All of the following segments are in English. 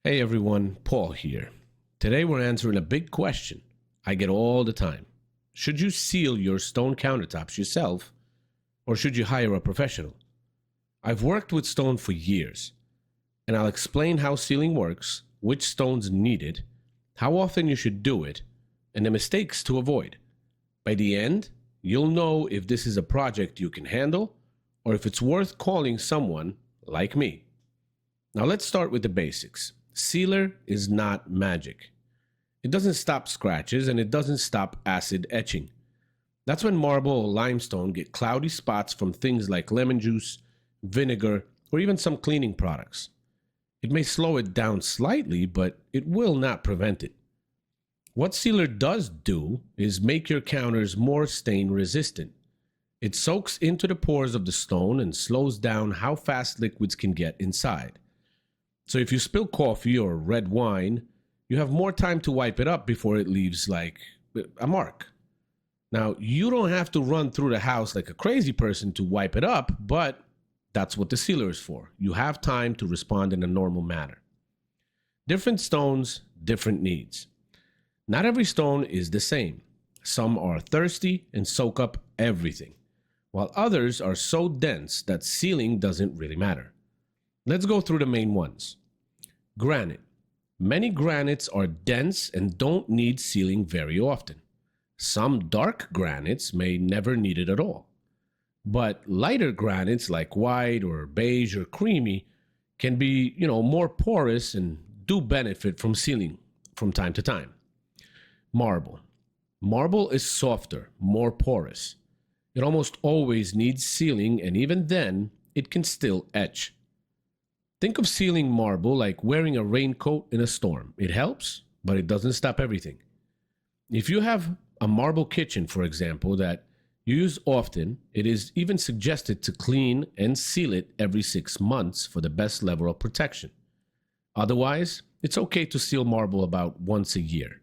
Hey everyone, Paul here. Today we're answering a big question I get all the time. Should you seal your stone countertops yourself, or should you hire a professional? I've worked with stone for years, and I'll explain how sealing works, which stones need it, how often you should do it, and the mistakes to avoid. By the end, you'll know if this is a project you can handle, or if it's worth calling someone like me. Now let's start with the basics. Sealer is not magic. It doesn't stop scratches and it doesn't stop acid etching. That's when marble or limestone get cloudy spots from things like lemon juice, vinegar, or even some cleaning products. It may slow it down slightly, but it will not prevent it. What sealer does do is make your counters more stain resistant. It soaks into the pores of the stone and slows down how fast liquids can get inside. So if you spill coffee or red wine, you have more time to wipe it up before it leaves like a mark. Now, you don't have to run through the house like a crazy person to wipe it up, but that's what the sealer is for. You have time to respond in a normal manner. Different stones, different needs. Not every stone is the same. Some are thirsty and soak up everything, while others are so dense that sealing doesn't really matter. Let's go through the main ones. Granite. Many granites are dense and don't need sealing very often. Some dark granites may never need it at all. But lighter granites like white or beige or creamy can be, more porous and do benefit from sealing from time to time. Marble. Marble is softer, more porous. It almost always needs sealing, and even then, it can still etch. Think of sealing marble like wearing a raincoat in a storm. It helps, but it doesn't stop everything. If you have a marble kitchen, for example, that you use often, it is even suggested to clean and seal it every 6 months for the best level of protection. Otherwise, it's okay to seal marble about once a year.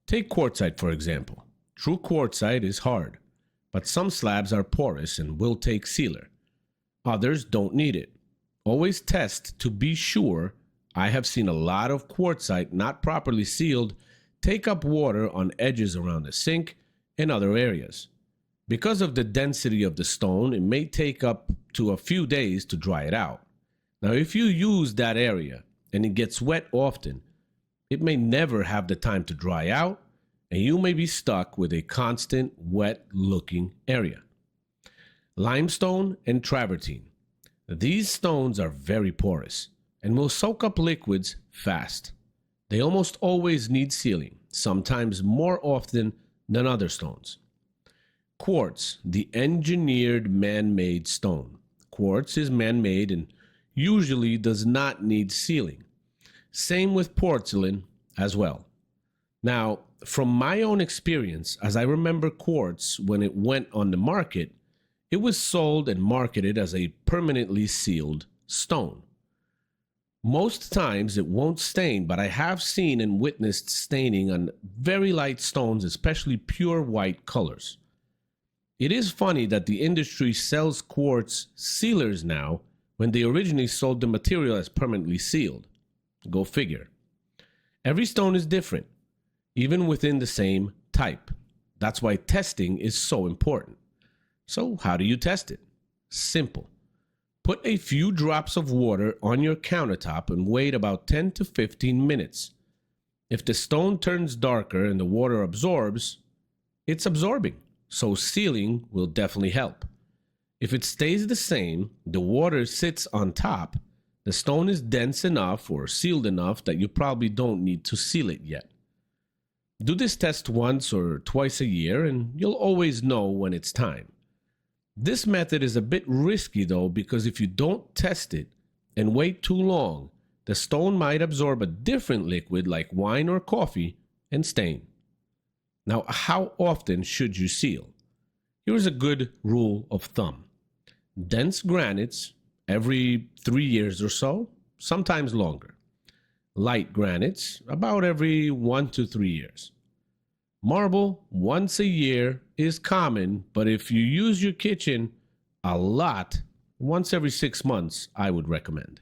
Take quartzite, for example. True quartzite is hard, but some slabs are porous and will take sealer. Others don't need it. Always test to be sure. I have seen a lot of quartzite not properly sealed take up water on edges around the sink and other areas. Because of the density of the stone, it may take up to a few days to dry it out. Now, if you use that area and it gets wet often, it may never have the time to dry out, and you may be stuck with a constant wet-looking area. Limestone and travertine. These stones are very porous and will soak up liquids fast. They almost always need sealing, sometimes more often than other stones. Quartz, the engineered man-made stone. Quartz is man-made and usually does not need sealing. Same with porcelain as well. Now, from my own experience, as I remember quartz when it went on the market, it was sold and marketed as a permanently sealed stone. Most times it won't stain, but I have seen and witnessed staining on very light stones, especially pure white colors. It is funny that the industry sells quartz sealers now when they originally sold the material as permanently sealed. Go figure. Every stone is different, even within the same type. That's why testing is so important. So how do you test it? Simple. Put a few drops of water on your countertop and wait about 10 to 15 minutes. If the stone turns darker and the water absorbs, it's absorbing, so sealing will definitely help. If it stays the same, the water sits on top, the stone is dense enough or sealed enough that you probably don't need to seal it yet. Do this test once or twice a year and you'll always know when it's time. This method is a bit risky though, because if you don't test it and wait too long, the stone might absorb a different liquid like wine or coffee and stain. Now, how often should you seal? Here's a good rule of thumb. Dense granites every 3 years or so, sometimes longer. Light granites about every 1 to 3 years. Marble once a year is common, but if you use your kitchen a lot, once every 6 months, I would recommend.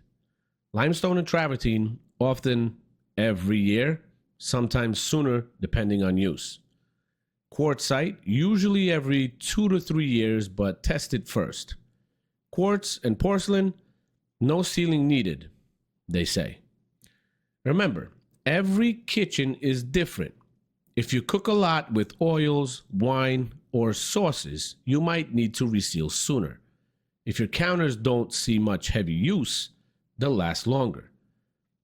Limestone and travertine often every year, sometimes sooner depending on use. Quartzite, usually every 2 to 3 years, but test it first. Quartz and porcelain, no sealing needed, they say. Remember, every kitchen is different. If you cook a lot with oils, wine, or sauces, you might need to reseal sooner. If your counters don't see much heavy use, they'll last longer.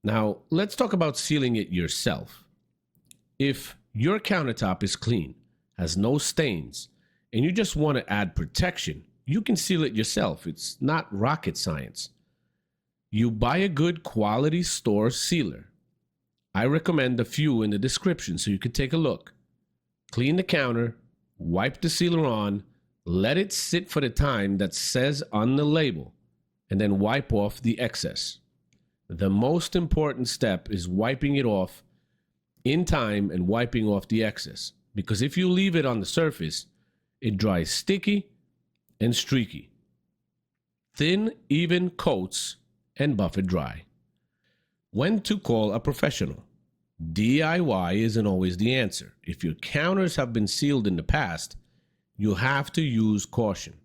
Now, let's talk about sealing it yourself. If your countertop is clean, has no stains, and you just want to add protection, you can seal it yourself. It's not rocket science. You buy a good quality store sealer. I recommend a few in the description so you can take a look. Clean the counter, wipe the sealer on, let it sit for the time that says on the label, and then wipe off the excess. The most important step is wiping it off in time and wiping off the excess, because if you leave it on the surface, it dries sticky and streaky. Thin, even coats and buff it dry. When to call a professional? DIY isn't always the answer. If your counters have been sealed in the past, you have to use caution.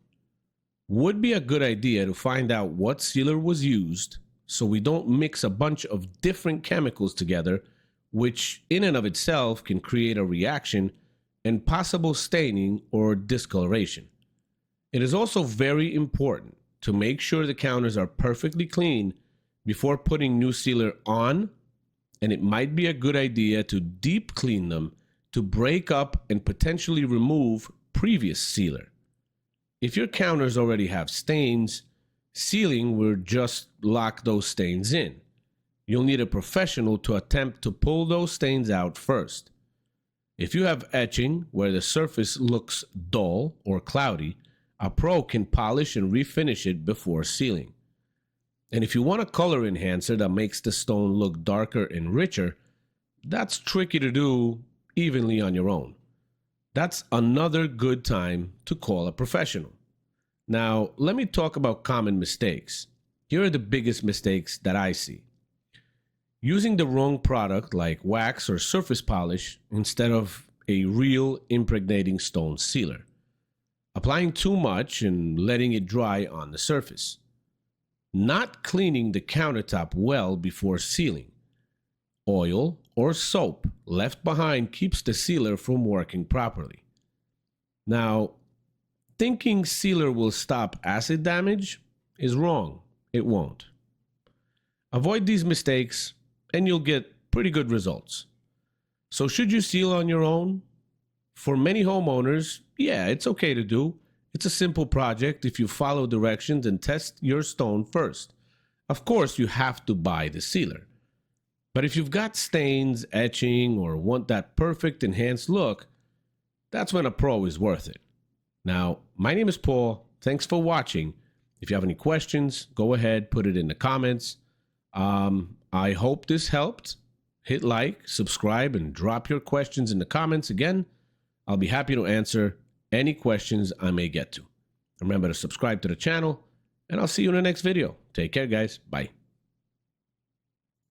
Would be a good idea to find out what sealer was used so we don't mix a bunch of different chemicals together, which in and of itself can create a reaction and possible staining or discoloration. It is also very important to make sure the counters are perfectly clean before putting new sealer on, and it might be a good idea to deep clean them to break up and potentially remove previous sealer. If your counters already have stains, sealing will just lock those stains in. You'll need a professional to attempt to pull those stains out first. If you have etching where the surface looks dull or cloudy, a pro can polish and refinish it before sealing. And if you want a color enhancer that makes the stone look darker and richer, that's tricky to do evenly on your own. That's another good time to call a professional. Now, let me talk about common mistakes. Here are the biggest mistakes that I see. Using the wrong product like wax or surface polish instead of a real impregnating stone sealer. Applying too much and letting it dry on the surface. Not cleaning the countertop well before sealing. Oil or soap left behind keeps the sealer from working properly. Now, thinking sealer will stop acid damage is wrong. It won't. Avoid these mistakes and you'll get pretty good results. So should you seal on your own? For many homeowners, yeah, it's okay to do. It's a simple project if you follow directions and test your stone first. Of course, you have to buy the sealer. But if you've got stains, etching, or want that perfect enhanced look, that's when a pro is worth it. Now, my name is Paul. Thanks for watching. If you have any questions, go ahead, put it in the comments. I hope this helped. Hit like, subscribe, and drop your questions in the comments. Again, I'll be happy to answer any questions I may get to. Remember to subscribe to the channel, and I'll see you in the next video. Take care, guys. Bye.